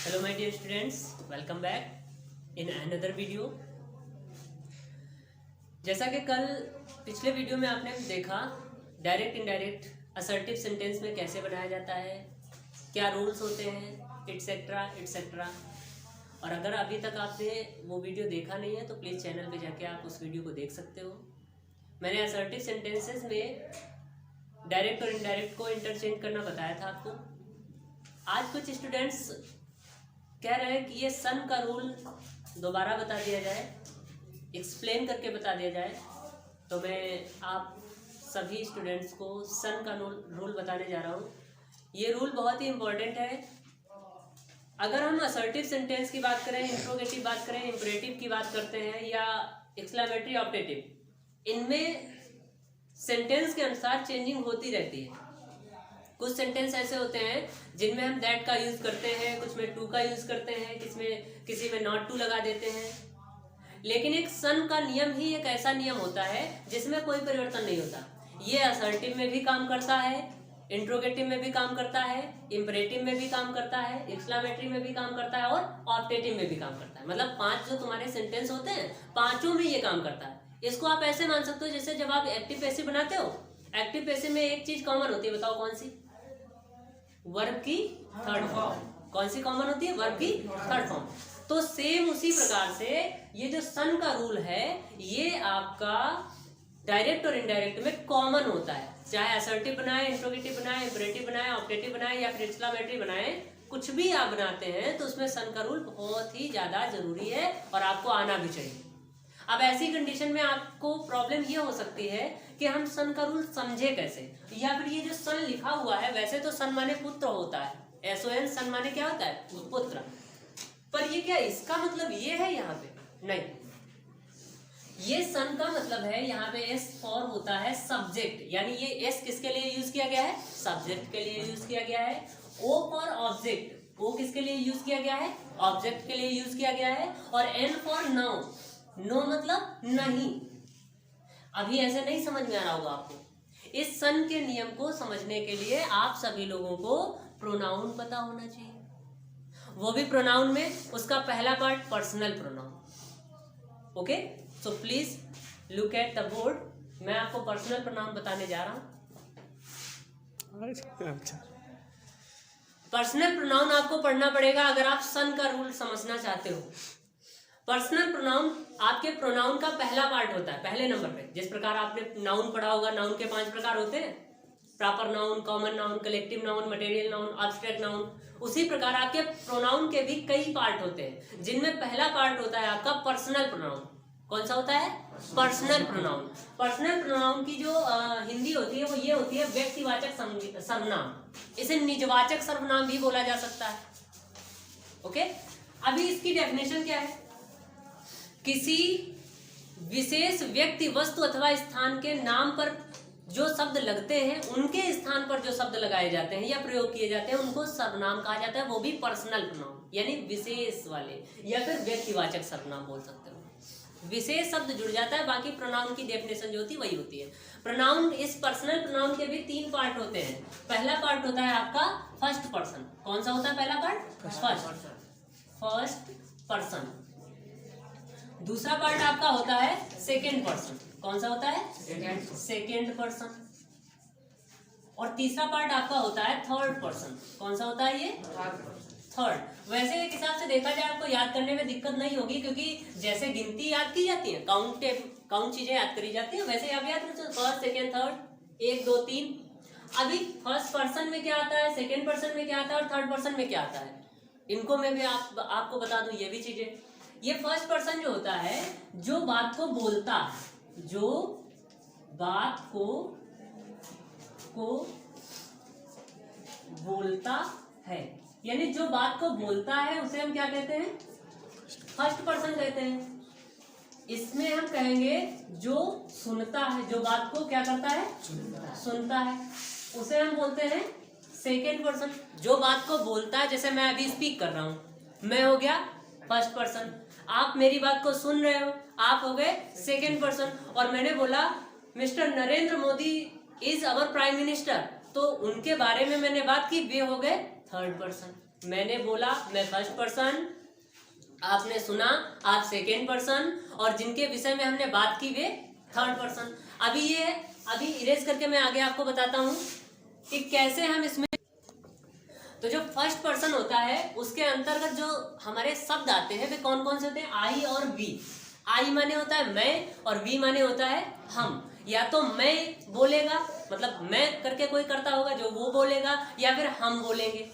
Hello my dear students, welcome back in another video। जैसा कि कल पिछले वीडियो में आपने देखा डायरेक्ट इनडायरेक्ट असर्टिव सेंटेंस में कैसे बनाया जाता है, क्या रूल्स होते हैं, एटसेट्रा एटसेट्रा। और अगर अभी तक आपने वो वीडियो देखा नहीं है तो प्लीज़ चैनल पे जाके आप उस वीडियो को देख सकते हो। मैंने असर्टिव सेंटेंसेस में डायरेक्ट और इनडायरेक्ट को इंटरचेंज करना बताया था आपको। आज कुछ स्टूडेंट्स कह रहे हैं कि ये सन का रूल दोबारा बता दिया जाए, एक्सप्लेन करके बता दिया जाए। तो मैं आप सभी स्टूडेंट्स को सन का रूल बताने जा रहा हूँ। ये रूल बहुत ही इम्पोर्टेंट है। अगर हम असर्टिव सेंटेंस की बात करें, इंट्रोगेटिव बात करें, इम्परेटिव की बात करते हैं या एक्सक्लेमेटरी ऑप्टेटिव, इनमें सेंटेंस के अनुसार चेंजिंग होती रहती है। कुछ सेंटेंस ऐसे होते हैं जिनमें हम दैट का यूज़ करते हैं, कुछ में टू का यूज़ करते हैं, किसी में नॉट टू लगा देते हैं। लेकिन एक सन का नियम ही एक ऐसा नियम होता है जिसमें कोई परिवर्तन नहीं होता। ये असर्टिव में भी काम करता है, इंट्रोगेटिव में भी काम करता है, इम्परेटिव में भी काम करता है, एक्सक्लेमेटरी में भी काम करता है और ऑप्टेटिव में भी काम करता है। मतलब 5 जो तुम्हारे सेंटेंस होते हैं, पांचों में ये काम करता है। इसको आप ऐसे मान सकते हो जैसे जब आप एक्टिव पैसिव बनाते हो, एक्टिव पैसिव में एक चीज कॉमन होती है, बताओ कौन सी? वर्ब की थर्ड फॉर्म। कौन सी कॉमन होती है? वर्ब की थर्ड फॉर्म। तो सेम उसी प्रकार से ये जो सन का रूल है ये आपका डायरेक्ट और इनडायरेक्ट में कॉमन होता है। चाहे असर्टिव बनाए, इंट्रोगेटिव बनाए, इम्परेटिव बनाए, ऑप्टेटिव बनाए या फिर एक्सक्लेमेटरी बनाए, कुछ भी आप बनाते हैं तो उसमें सन का रूल बहुत ही ज्यादा जरूरी है और आपको आना भी चाहिए। अब ऐसी कंडीशन में आपको प्रॉब्लम ये हो सकती है कि हम सन का रूल समझे कैसे, या फिर ये जो सन लिखा हुआ है, वैसे तो सन माने पुत्र होता है, SON सन माने क्या होता है? पुत्र। पर ये क्या इसका मतलब ये है यहाँ पे? नहीं, ये सन का मतलब है यहाँ पे S फॉर होता है सब्जेक्ट, यानी ये S किसके लिए यूज किया गया है? सब्जेक्ट के लिए यूज किया गया है। O फॉर ऑब्जेक्ट, O किसके लिए यूज किया गया है? ऑब्जेक्ट के लिए यूज किया गया है। और N फॉर नाउन, नो मतलब नहीं। अभी ऐसे नहीं समझ में आ रहा होगा आपको। इस सन के नियम को समझने के लिए आप सभी लोगों को प्रोनाउन पता होना चाहिए। वो भी प्रोनाउन में उसका पहला part personal pronoun. Okay, so please look at the board. मैं आपको पर्सनल प्रोनाउन बताने जा रहा हूं। पर्सनल प्रोनाउन आपको पढ़ना पड़ेगा अगर आप सन का रूल समझना चाहते हो। पर्सनल प्रोनाउन आपके प्रोनाउन का पहला पार्ट होता है, पहले नंबर पे। जिस प्रकार आपने नाउन पढ़ा होगा, नाउन के 5 प्रकार होते हैं, proper noun, common noun, collective noun, material noun, abstract noun. उसी प्रकार आपके प्रोनाउन के भी कई पार्ट होते हैं, जिनमें पहला पार्ट होता है आपका पर्सनल प्रोनाउन। कौन सा होता है? Personal pronoun. पर्सनल प्रोनाउन की जो हिंदी होती है वो ये होती है व्यक्तिवाचक सर्वनाम। इसे निजवाचक सर्वनाम भी बोला जा सकता है। ओके, अभी इसकी डेफिनेशन क्या है? किसी विशेष व्यक्ति, वस्तु अथवा स्थान के नाम पर जो शब्द लगते हैं, उनके स्थान पर जो शब्द लगाए जाते हैं या प्रयोग किए जाते हैं, उनको सर्वनाम कहा जाता है। वो भी पर्सनल प्रोनाउन, यानी विशेष वाले, या फिर व्यक्तिवाचक सर्वनाम बोल सकते हो। विशेष शब्द जुड़ जाता है, बाकी प्रोनाउन की डेफिनेशन जो होती है वही होती है। प्रोनाउन, इस पर्सनल प्रोनाउन के भी 3 पार्ट होते हैं। पहला पार्ट होता है आपका फर्स्ट पर्सन। कौन सा होता है पहला पार्ट? First person. दूसरा पार्ट आपका होता है सेकेंड पर्सन। कौन सा होता है? Second person. और तीसरा पार्ट आपका होता है थर्ड पर्सन। कौन सा होता है ये? थर्ड। वैसे एक हिसाब से देखा जाए आपको याद करने में दिक्कत नहीं होगी, क्योंकि जैसे गिनती याद की जाती है, काउंट चीजें याद करी जाती है, वैसे आप याद रखते हो फर्स्ट सेकेंड थर्ड, 1 2 3। अभी फर्स्ट पर्सन में क्या आता है, सेकेंड पर्सन में क्या आता है और थर्ड पर्सन में क्या आता है, इनको मैं भी आपको बता दूं ये भी चीजें। ये फर्स्ट पर्सन जो होता है, जो बात को बोलता है, जो बात को बोलता है, यानी जो बात को बोलता है उसे हम क्या कहते हैं? फर्स्ट पर्सन कहते हैं। इसमें हम कहेंगे जो सुनता है, जो बात को क्या करता है? सुनता है, उसे हम बोलते हैं सेकेंड पर्सन। जो बात को बोलता है, जैसे मैं अभी स्पीक कर रहा हूं, मैं हो गया फर्स्ट पर्सन। आप मेरी बात को सुन रहे हो, आप हो गए सेकेंड पर्सन। और मैंने बोला mister Narendra Modi is our prime minister, तो उनके बारे में मैंने बात की, वे हो गए थर्ड पर्सन। मैंने बोला मैं फर्स्ट पर्सन, आपने सुना आप सेकेंड पर्सन, और जिनके विषय में हमने बात की वे थर्ड पर्सन। अभी इरेज करके मैं आगे आपको बताता हूं कि कैसे हम इसमें, तो जो फर्स्ट पर्सन होता है उसके अंतर्गत जो हमारे शब्द आते हैं वे कौन कौन से होते हैं? आई और वी। आई माने होता है मैं और वी माने होता है हम। या तो मैं बोलेगा, मतलब मैं करके कोई करता होगा जो वो बोलेगा, या फिर हम बोलेंगे।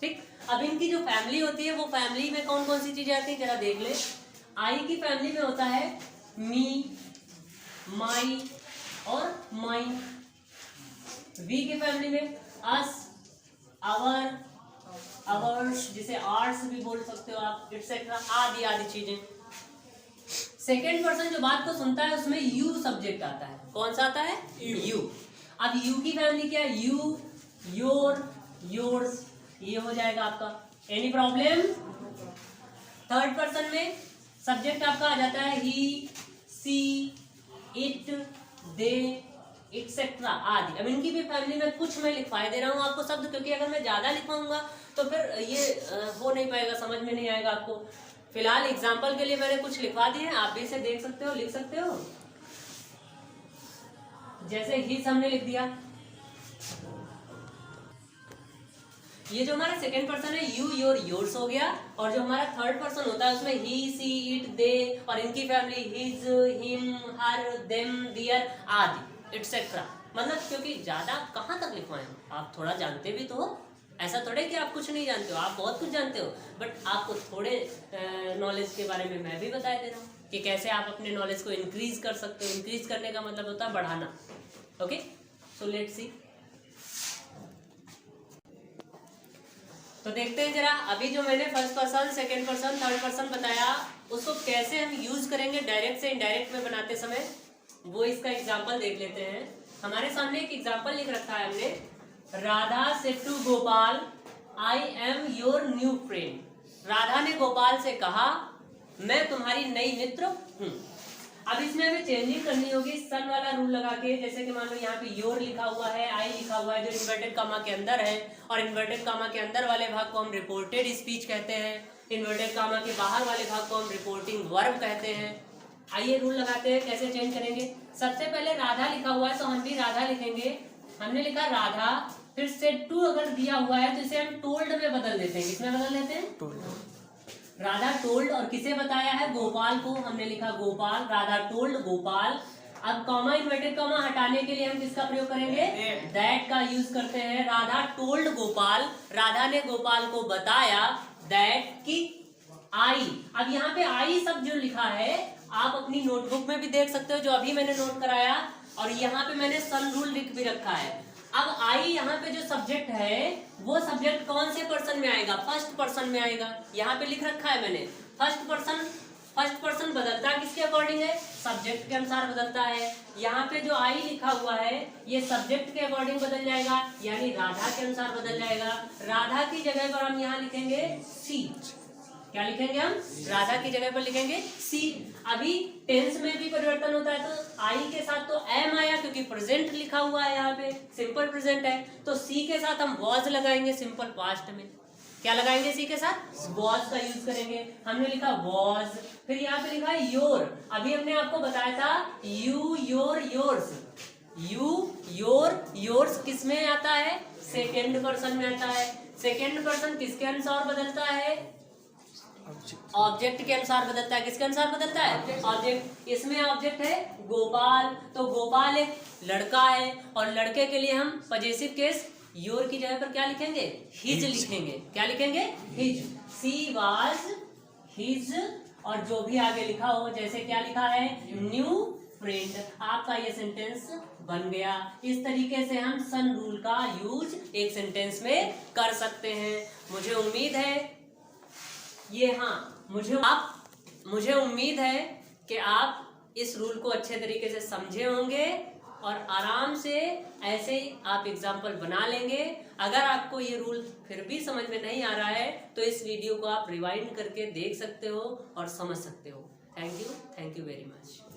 ठीक, अब इनकी जो फैमिली होती है वो फैमिली में कौन कौन सी चीजें आती है जरा देख ले। आई की फैमिली में होता है मी, माई और माइन। वी की फैमिली में अस, आवर, आवर्स, जिसे आर्स भी बोल सकते हो आप, एटसेट्रा, आदि आदि चीजें। सेकेंड पर्सन जो बात को सुनता है उसमें यू सब्जेक्ट आता है। कौन सा आता है? यू। अब यू की फैमिली क्या है? यू, योर, योर्स, ये हो जाएगा आपका। Any problem? थर्ड पर्सन में सब्जेक्ट आपका आ जाता है ही, सी, इट, दे, एटसेट्रा आदि। अब इनकी भी फैमिली में कुछ मैं लिखवा दे रहा हूँ आपको शब्द, क्योंकि अगर मैं ज्यादा लिखवाऊंगा तो फिर ये हो नहीं पाएगा, समझ में नहीं आएगा आपको। फिलहाल एग्जाम्पल के लिए मैंने कुछ लिखवा दिए हैं, आप भी इसे देख सकते हो, लिख सकते हो। जैसे हिज हमने लिख दिया। ये जो हमारा सेकेंड पर्सन है यू, योर, योर्स हो गया, और जो हमारा थर्ड पर्सन होता है उसमें ही, सी, इट, दे, और इनकी फैमिली हिज, हिम, हर, देम, दियर आदि एटसेट्रा। मतलब क्योंकि ज्यादा कहाँ तक लिखवाएं, आप थोड़ा जानते भी तो हो, ऐसा थोड़े कि आप कुछ नहीं जानते हो, आप बहुत कुछ जानते हो, बट आपको थोड़े नॉलेज के बारे में मैं भी बता दे रहा हूँ कि कैसे आप अपने नॉलेज को इंक्रीज कर सकते हो। इंक्रीज करने का मतलब होता है बढ़ाना। Okay, so let's see. तो देखते हैं जरा, अभी जो मैंने first person, second person, third person बताया उसको कैसे हम यूज करेंगे डायरेक्ट से इनडायरेक्ट में बनाते समय, वो इसका एग्जाम्पल देख लेते हैं। हमारे सामने एक एग्जाम्पल लिख रखा है हमने, Radha said to Gopal I am your new friend. Radha ने गोपाल से कहा मैं तुम्हारी नई मित्र हूँ। अब इसमें हमें चेंजिंग करनी होगी सन वाला रूल लगा के। जैसे कि मान लो यहाँ पे योर लिखा हुआ है, आई लिखा हुआ है जो इन्वर्टेड कामा के अंदर है, और इन्वर्टेड कामा के अंदर वाले भाग को हम रिपोर्टेड स्पीच कहते हैं, इन्वर्टेड कामा के बाहर वाले भाग को हम रिपोर्टिंग वर्ब कहते हैं। आइए रूल लगाते हैं कैसे चेंज करेंगे। सबसे पहले राधा लिखा हुआ है तो हम भी राधा लिखेंगे। हमने लिखा राधा, फिर सेड टू अगर दिया हुआ है तो इसे हम टोल्ड में बदल देते हैं। किसमें बदल देते हैं? राधा टोल्ड, और किसे बताया है? गोपाल को। हमने लिखा गोपाल, राधा टोल्ड गोपाल। अब कॉमा, इन्वर्टेड कॉमा हटाने के लिए हम किसका प्रयोग करेंगे? दैट का यूज करते हैं। राधा टोल्ड गोपाल, राधा ने गोपाल को बताया दैट की आई। अब यहाँ पे आई सब जो लिखा है आप अपनी नोटबुक में भी देख सकते हो, जो अभी मैंने नोट कराया, और यहाँ पे मैंने सन रूल लिख भी रखा है। अब आई यहाँ पे जो सब्जेक्ट है वो सब्जेक्ट कौन से पर्सन में आएगा? फर्स्ट पर्सन में आएगा। यहाँ पे लिख रखा है मैंने फर्स्ट पर्सन। फर्स्ट पर्सन बदलता किसके अकॉर्डिंग है? सब्जेक्ट के अनुसार बदलता है। यहाँ पे जो आई लिखा हुआ है ये सब्जेक्ट के अकॉर्डिंग बदल जाएगा, यानी राधा के अनुसार बदल जाएगा। राधा की जगह पर हम यहाँ लिखेंगे सी। क्या लिखेंगे हम? राधा की जगह पर लिखेंगे सी। अभी टेंस में भी परिवर्तन होता है, तो आई के साथ तो एम आया क्योंकि प्रेजेंट लिखा हुआ है, यहाँ पे सिंपल प्रेजेंट है, तो सी के साथ हम वॉज लगाएंगे सिंपल पास्ट में। क्या लगाएंगे सी के साथ? वॉज का यूज करेंगे। हमने लिखा वॉज, फिर यहाँ पे लिखा है योर। अभी हमने आपको बताया था you, your, yours. You, your, yours किस में आता है? सेकेंड पर्सन में आता है। सेकेंड पर्सन किसके अनुसार बदलता है? ऑब्जेक्ट के अनुसार बदलता है। किसके अनुसार बदलता है? ऑब्जेक्ट। इसमें ऑब्जेक्ट है गोपाल, तो गोपाल एक लड़का है, और लड़के के लिए हम पजेसिव केस योर की जगह पर क्या लिखेंगे? हिज लिखेंगे। क्या लिखेंगे? हिज। सी वाज हिज, और जो भी आगे लिखा हो, जैसे क्या लिखा है? New friend. आपका ये सेंटेंस बन गया। इस तरीके से हम सन रूल का यूज एक सेंटेंस में कर सकते हैं। मुझे उम्मीद है मुझे उम्मीद है कि आप इस रूल को अच्छे तरीके से समझे होंगे और आराम से ऐसे ही आप एग्जाम्पल बना लेंगे। अगर आपको ये रूल फिर भी समझ में नहीं आ रहा है तो इस वीडियो को आप रिवाइंड करके देख सकते हो और समझ सकते हो। Thank you very much.